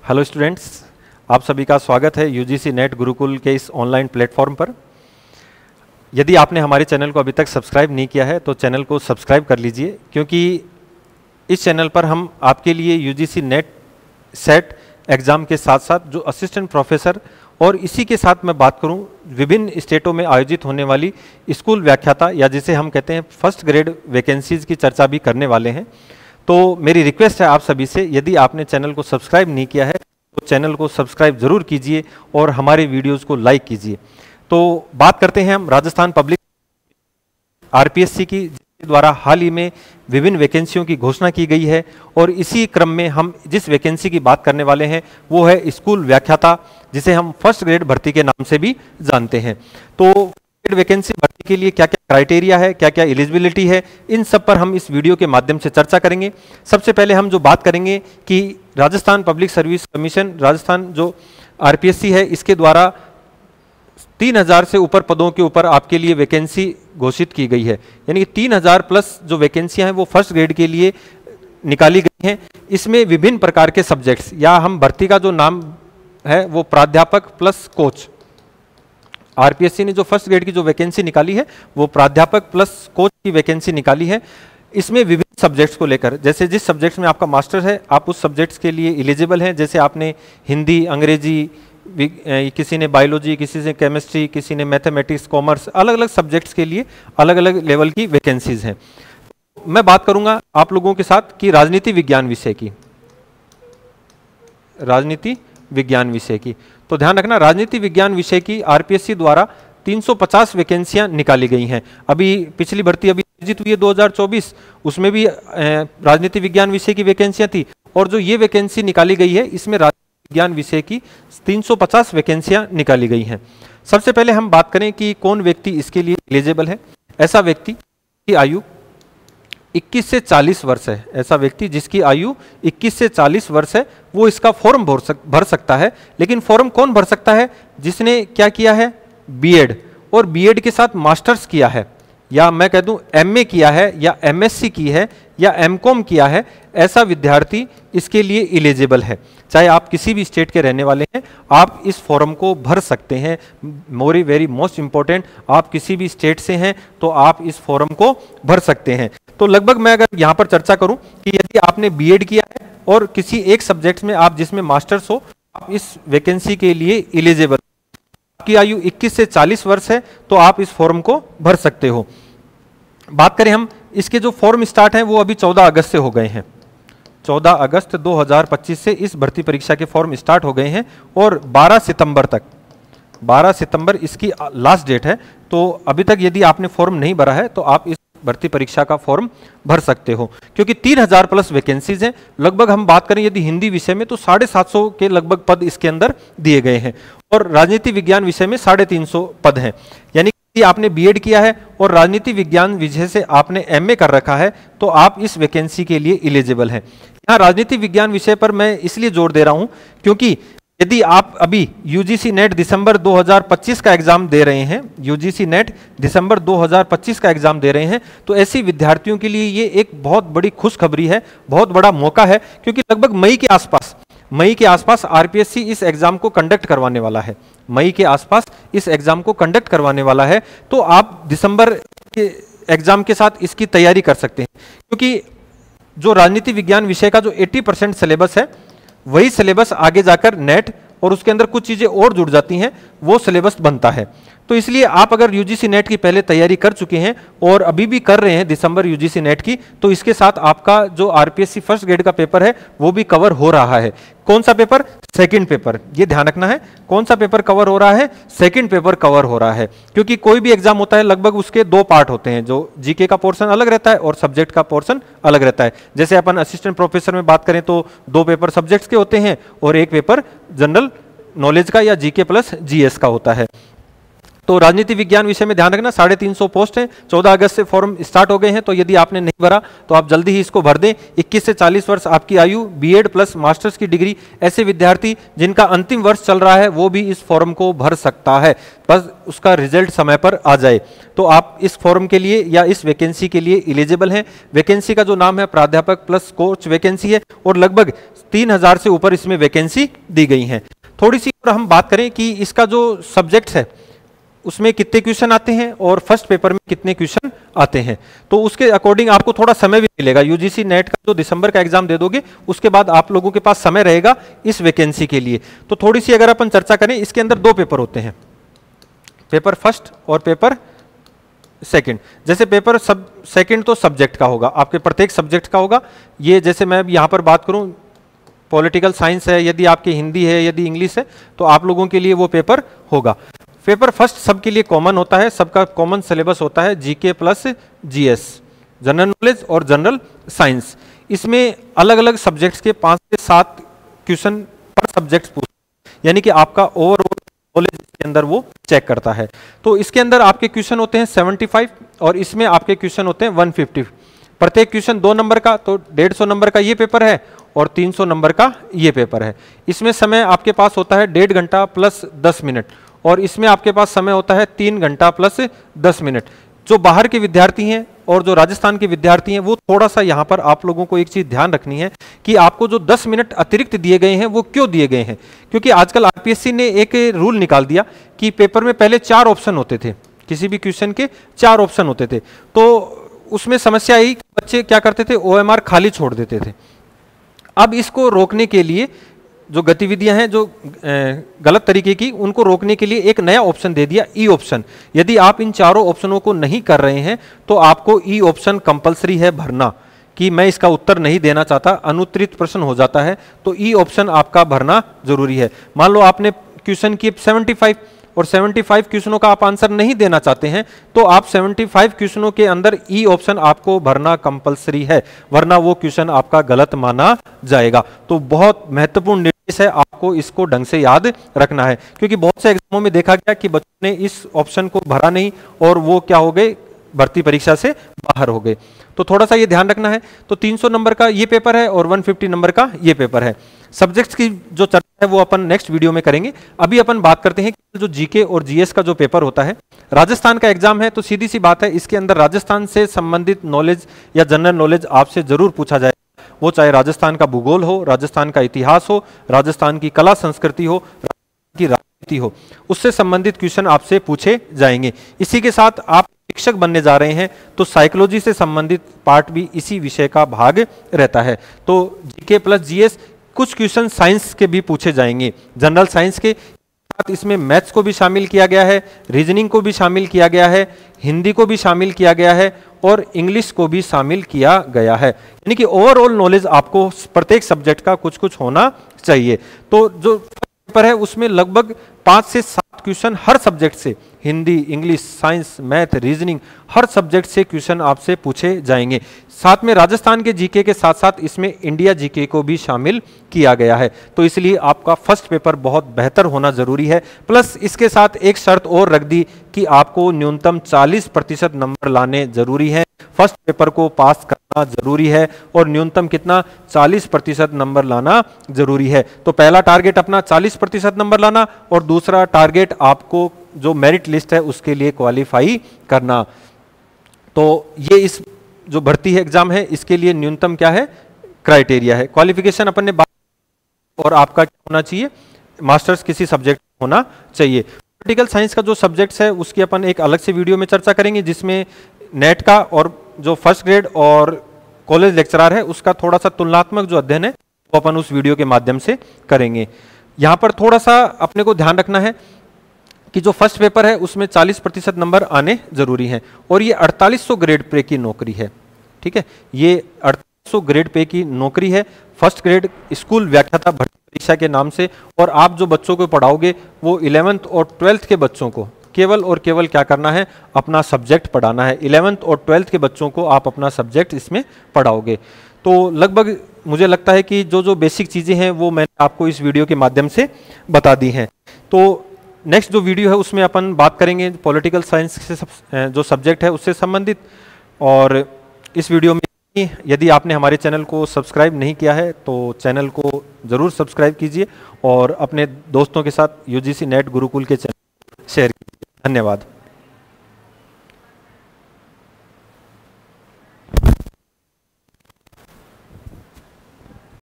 Hello students, आप सभी का स्वागत है यूजीसी नेट गुरुकुल के इस ऑनलाइन प्लेटफॉर्म पर। यदि आपने हमारे चैनल को अभी तक सब्सक्राइब नहीं किया है तो चैनल को सब्सक्राइब कर लीजिए, क्योंकि इस चैनल पर हम आपके लिए यूजीसी नेट सेट एग्ज़ाम के साथ साथ जो असिस्टेंट प्रोफेसर और इसी के साथ मैं बात करूं विभिन्न स्टेटों में आयोजित होने वाली स्कूल व्याख्याता या जिसे हम कहते हैं फर्स्ट ग्रेड वैकेंसीज़ की चर्चा भी करने वाले हैं। तो मेरी रिक्वेस्ट है आप सभी से, यदि आपने चैनल को सब्सक्राइब नहीं किया है तो चैनल को सब्सक्राइब जरूर कीजिए और हमारे वीडियोस को लाइक कीजिए। तो बात करते हैं हम राजस्थान पब्लिक आरपीएससी की, जिसके द्वारा हाल ही में विभिन्न वैकेंसियों की घोषणा की गई है और इसी क्रम में हम जिस वैकेंसी की बात करने वाले हैं वो है स्कूल व्याख्याता, जिसे हम फर्स्ट ग्रेड भर्ती के नाम से भी जानते हैं। तो वैकेंसी भर्ती के लिए क्या क्या क्राइटेरिया है, क्या क्या एलिजिबिलिटी है, इन सब पर हम इस वीडियो के माध्यम से चर्चा करेंगे। सबसे पहले हम जो बात करेंगे कि Rajasthan public service commission, Rajasthan जो आरपीएससी है, इसके द्वारा 3000 से ऊपर पदों के ऊपर आपके लिए वैकेंसी घोषित की गई है। यानी कि 3000 प्लस जो वैकेंसियां हैं वो फर्स्ट ग्रेड के लिए निकाली गई हैं। इसमें विभिन्न प्रकार के सब्जेक्ट्स या हम भर्ती का जो नाम है वो प्राध्यापक प्लस कोच, आरपीएससी ने जो फर्स्ट ग्रेड की जो वैकेंसी निकाली है वो प्राध्यापक प्लस कोच की वैकेंसी निकाली है। इसमें विभिन्न सब्जेक्ट्स को लेकर, जैसे जिस सब्जेक्ट्स में आपका मास्टर है आप उस सब्जेक्ट्स के लिए एलिजिबल हैं। जैसे आपने हिंदी, अंग्रेजी, किसी ने बायोलॉजी, किसी ने केमिस्ट्री, किसी ने मैथमेटिक्स, कॉमर्स, अलग अलग सब्जेक्ट्स के लिए अलग अलग लेवल की वैकेंसीज हैं। मैं बात करूंगा आप लोगों के साथ कि राजनीति विज्ञान विषय की, राजनीति विज्ञान विषय की। तो ध्यान रखना, राजनीति विज्ञान विषय की आरपीएससी द्वारा 350 वैकेंसियां निकाली गई हैं। अभी पिछली भर्ती अभी आयोजित हुई है 2024, उसमें भी राजनीति विज्ञान विषय की वैकेंसियां थी और जो ये वैकेंसी निकाली गई है इसमें राजनीति विज्ञान विषय की 350 वैकेंसियां निकाली गई हैं। सबसे पहले हम बात करें कि कौन व्यक्ति इसके लिए एलिजिबल है। ऐसा व्यक्ति की आयु 21 से 40 वर्ष है, ऐसा व्यक्ति जिसकी आयु 21 से 40 वर्ष है वो इसका फॉर्म भर सकता है। लेकिन फॉर्म कौन भर सकता है? जिसने क्या किया है, बीएड, और बीएड के साथ मास्टर्स किया है, या मैं कह दूं एमए किया है, या एमएससी की है, या एमकॉम किया है, ऐसा विद्यार्थी इसके लिए एलिजिबल है। चाहे आप किसी भी स्टेट के रहने वाले हैं, आप इस फॉर्म को भर सकते हैं। वेरी मोस्ट इंपॉर्टेंट, आप किसी भी स्टेट से हैं तो आप इस फॉर्म को भर सकते हैं। तो लगभग मैं अगर यहाँ पर चर्चा करूं कि यदि आपने बीएड किया है और किसी एक सब्जेक्ट में आप जिसमें मास्टर्स हो, आप इस वैकेंसी के लिए एलिजिबल, आपकी आयु 21 से 40 वर्ष है तो आप इस फॉर्म को भर सकते हो। बात करें हम, इसके जो फॉर्म स्टार्ट हैं वो अभी 14 अगस्त से हो गए हैं। 14 अगस्त 2025 से इस भर्ती परीक्षा के फॉर्म स्टार्ट हो गए हैं और 12 सितंबर तक, 12 सितंबर इसकी लास्ट डेट है। तो अभी तक यदि आपने फॉर्म नहीं भरा है तो आप इस भर्ती परीक्षा का फॉर्म भर सकते हो, क्योंकि 3000 प्लस वैकेंसीज हैं। लगभग हम बात करें यदि हिंदी विषय में तो 750 के लगभग पद इसके अंदर दिए गए हैं और राजनीति विज्ञान विषय में 350 पद हैं। यानी कि आपने बीएड किया है और राजनीति विज्ञान विषय से आपने एमए कर रखा है तो आप इस वैकेंसी के लिए एलिजिबल हैं। यहाँ राजनीति विज्ञान विषय पर मैं इसलिए जोर दे रहा हूँ क्योंकि यदि आप अभी यूजीसी नेट दिसंबर 2025 का एग्जाम दे रहे हैं, यूजीसी नेट दिसंबर 2025 का एग्जाम दे रहे हैं, तो ऐसे विद्यार्थियों के लिए ये एक बहुत बड़ी खुशखबरी है, बहुत बड़ा मौका है, क्योंकि लगभग मई के आसपास आरपीएससी इस एग्जाम को कंडक्ट करवाने वाला है। मई के आसपास इस एग्जाम को कंडक्ट करवाने वाला है, तो आप दिसंबर के एग्जाम के साथ इसकी तैयारी कर सकते हैं, क्योंकि जो राजनीति विज्ञान विषय का जो 80% सिलेबस है वही सिलेबस आगे जाकर नेट और उसके अंदर कुछ चीजें और जुड़ जाती हैं, वो सिलेबस बनता है। तो इसलिए आप अगर यूजीसी नेट की पहले तैयारी कर चुके हैं और अभी भी कर रहे हैं दिसंबर यूजीसी नेट की, तो इसके साथ आपका जो आरपीएससी फर्स्ट ग्रेड का पेपर है वो भी कवर हो रहा है। कौन सा पेपर? Second paper. ये ध्यान रखना है, कौन सा पेपर कवर हो रहा है? सेकंड पेपर कवर हो रहा है, क्योंकि कोई भी एग्जाम होता है लगभग उसके 2 पार्ट होते हैं, जो जीके का पोर्शन अलग रहता है और सब्जेक्ट का पोर्शन अलग रहता है। जैसे अपन असिस्टेंट प्रोफेसर में बात करें तो 2 पेपर सब्जेक्ट्स के होते हैं और 1 पेपर जनरल नॉलेज का या जीके प्लस जीएस का होता है। तो राजनीति विज्ञान विषय में ध्यान रखना, 350 पोस्ट हैं, 14 अगस्त से फॉर्म स्टार्ट हो गए हैं। तो यदि आपने नहीं भरा तो आप जल्दी ही इसको भर दें। 21 से 40 वर्ष आपकी आयु, बीएड प्लस मास्टर्स की डिग्री, ऐसे विद्यार्थी जिनका अंतिम वर्ष चल रहा है वो भी इस फॉर्म को भर सकता है, बस उसका रिजल्ट समय पर आ जाए। तो आप इस फॉर्म के लिए या इस वैकेंसी के लिए एलिजिबल हैं। वैकेंसी का जो नाम है प्राध्यापक प्लस कोच वैकेंसी है और लगभग 3000 से ऊपर इसमें वैकेंसी दी गई हैं। थोड़ी सी और हम बात करें कि इसका जो सब्जेक्ट है उसमें कितने क्वेश्चन आते हैं और फर्स्ट पेपर में कितने क्वेश्चन आते हैं, तो उसके अकॉर्डिंग आपको थोड़ा समय भी मिलेगा। यूजीसी नेट का जो दिसंबर का एग्जाम दे दोगे उसके बाद आप लोगों के पास समय रहेगा इस वैकेंसी के लिए। तो थोड़ी सी अगर अपन चर्चा करें, इसके अंदर 2 पेपर होते हैं, पेपर फर्स्ट और पेपर सेकंड। जैसे पेपर सेकंड तो सब्जेक्ट का होगा, आपके प्रत्येक सब्जेक्ट का होगा। ये जैसे मैं यहाँ पर बात करूँ, पॉलिटिकल साइंस है, यदि आपकी हिंदी है, यदि इंग्लिश है, तो आप लोगों के लिए वो पेपर होगा। पेपर फर्स्ट सबके लिए कॉमन होता है, सबका कॉमन सिलेबस होता है GK plus GS, general knowledge और जनरल साइंस। इसमें अलग अलग सब्जेक्ट्स के 5 से 7 क्वेश्चन पर सब्जेक्ट पूछते हैं, यानी कि आपका ओवरऑल नॉलेज के अंदर वो चेक करता है। तो इसके अंदर आपके क्वेश्चन होते हैं 75 और इसमें आपके क्वेश्चन होते हैं 150। प्रत्येक क्वेश्चन 2 नंबर का, तो 150 नंबर का ये पेपर है और 300 नंबर का ये पेपर है। इसमें समय आपके पास होता है 1.5 घंटा प्लस 10 मिनट और इसमें आपके पास समय होता है 3 घंटा प्लस 10 मिनट। जो बाहर के विद्यार्थी हैं और जो राजस्थान के विद्यार्थी हैं वो थोड़ा सा यहाँ पर आप लोगों को एक चीज़ ध्यान रखनी है कि आपको जो 10 मिनट अतिरिक्त दिए गए हैं वो क्यों दिए गए हैं। क्योंकि आजकल आरपीएससी ने एक रूल निकाल दिया कि पेपर में पहले 4 ऑप्शन होते थे, किसी भी क्वेश्चन के 4 ऑप्शन होते थे, तो उसमें समस्या आई कि बच्चे क्या करते थे, ओएमआर खाली छोड़ देते थे। अब इसको रोकने के लिए जो गतिविधियां हैं जो गलत तरीके की, उनको रोकने के लिए एक नया ऑप्शन दे दिया, ई ऑप्शन। यदि आप इन चारों ऑप्शनों को नहीं कर रहे हैं तो आपको ई ऑप्शन कंपलसरी है भरना, कि मैं इसका उत्तर नहीं देना चाहता, अनुत्तरित प्रश्न हो जाता है, तो ई ऑप्शन आपका भरना जरूरी है। मान लो आपने क्वेश्चन किए 75 और 75 क्वेश्चनों का आप आंसर नहीं देना चाहते हैं, तो आप 75 क्वेश्चनों के अंदर ई ऑप्शन आपको भरना कंपलसरी है, वरना वो क्वेश्चन आपका गलत माना जाएगा। तो बहुत महत्वपूर्ण निर्देश है, आपको इसको ढंग से याद रखना है, क्योंकि बहुत से एग्जामों में देखा गया कि बच्चों ने इस ऑप्शन को भरा नहीं और वो क्या हो गए, भर्ती परीक्षा से बाहर हो गए। तो थोड़ा सा ये ध्यान रखना है। तो 300 नंबर का ये पेपर है और 150 नंबर का ये पेपर है। सब्जेक्ट्स की जो चर्चा है वो अपन नेक्स्ट वीडियो में करेंगे। अभी अपन बात करते हैं कि जो जीके और जीएस का जो पेपर होता है, राजस्थान का एग्जाम है, तो सीधी सी बात है इसके अंदर राजस्थान से संबंधित नॉलेज या जनरल नॉलेज आपसे जरूर पूछा जाएगा। वो चाहे राजस्थान का भूगोल हो, राजस्थान का इतिहास हो, राजस्थान की कला संस्कृति हो, राजस्थान की राजनीति हो, उससे संबंधित क्वेश्चन आपसे पूछे जाएंगे। इसी के साथ आप शिक्षक बनने जा रहे हैं तो साइकोलॉजी से संबंधित पार्ट भी इसी विषय का भाग रहता है। तो जीके प्लस जीएस, कुछ क्वेश्चन साइंस के भी पूछे जाएंगे, जनरल साइंस के साथ इसमें मैथ्स को भी शामिल किया गया है, रीजनिंग को भी शामिल किया गया है, हिंदी को भी शामिल किया गया है और इंग्लिश को भी शामिल किया गया है। यानी कि ओवरऑल नॉलेज आपको प्रत्येक सब्जेक्ट का कुछ कुछ होना चाहिए। तो जो पेपर है उसमें लगभग 5 से 7 क्वेश्चन हर सब्जेक्ट से, Hindi, English, science, math, reasoning, हर सब्जेक्ट से क्वेश्चन आपसे पूछे जाएंगे। साथ में राजस्थान के जीके के साथ साथ इसमें इंडिया जीके को भी शामिल किया गया है। तो इसलिए आपका फर्स्ट पेपर बहुत बेहतर होना जरूरी है। प्लस इसके साथ एक शर्त और रख दी कि आपको न्यूनतम 40% नंबर लाने जरूरी है। फर्स्ट पेपर को पास करना जरूरी है और न्यूनतम कितना, 40% नंबर लाना जरूरी है। तो पहला टारगेट अपना 40% नंबर लाना और दूसरा टारगेट आपको जो मेरिट लिस्ट है उसके लिए क्वालिफाई करना। तो ये इस जो भर्ती है एग्जाम है इसके लिए न्यूनतम क्या है, क्राइटेरिया है। क्वालिफिकेशन अपन ने बात, और आपका क्या होना चाहिए, मास्टर्स किसी सब्जेक्ट होना चाहिए। पॉलिटिकल साइंस का जो सब्जेक्ट्स है उसकी अपन एक अलग से वीडियो में चर्चा करेंगे, जिसमें नेट का और जो फर्स्ट ग्रेड और कॉलेज लेक्चरर है उसका थोड़ा सा तुलनात्मक जो अध्ययन है वो अपन उस वीडियो के माध्यम से करेंगे। यहाँ पर थोड़ा सा अपने को ध्यान रखना है कि जो फर्स्ट पेपर है उसमें 40% नंबर आने जरूरी हैं और ये 4800 ग्रेड पे की नौकरी है। ठीक है, ये 4800 ग्रेड पे की नौकरी है, फर्स्ट ग्रेड स्कूल व्याख्याता भर्ती परीक्षा के नाम से। और आप जो बच्चों को पढ़ाओगे वो 11th और 12th के बच्चों को केवल और केवल क्या करना है, अपना सब्जेक्ट पढ़ाना है। 11th और 12th के बच्चों को आप अपना सब्जेक्ट इसमें पढ़ाओगे। तो लगभग मुझे लगता है कि जो जो बेसिक चीज़ें हैं वो मैंने आपको इस वीडियो के माध्यम से बता दी हैं। तो नेक्स्ट जो वीडियो है उसमें अपन बात करेंगे पॉलिटिकल साइंस से जो सब्जेक्ट है उससे संबंधित। और इस वीडियो में यदि आपने हमारे चैनल को सब्सक्राइब नहीं किया है तो चैनल को ज़रूर सब्सक्राइब कीजिए और अपने दोस्तों के साथ यूजीसी नेट गुरुकुल के चैनल शेयर कीजिए। धन्यवाद।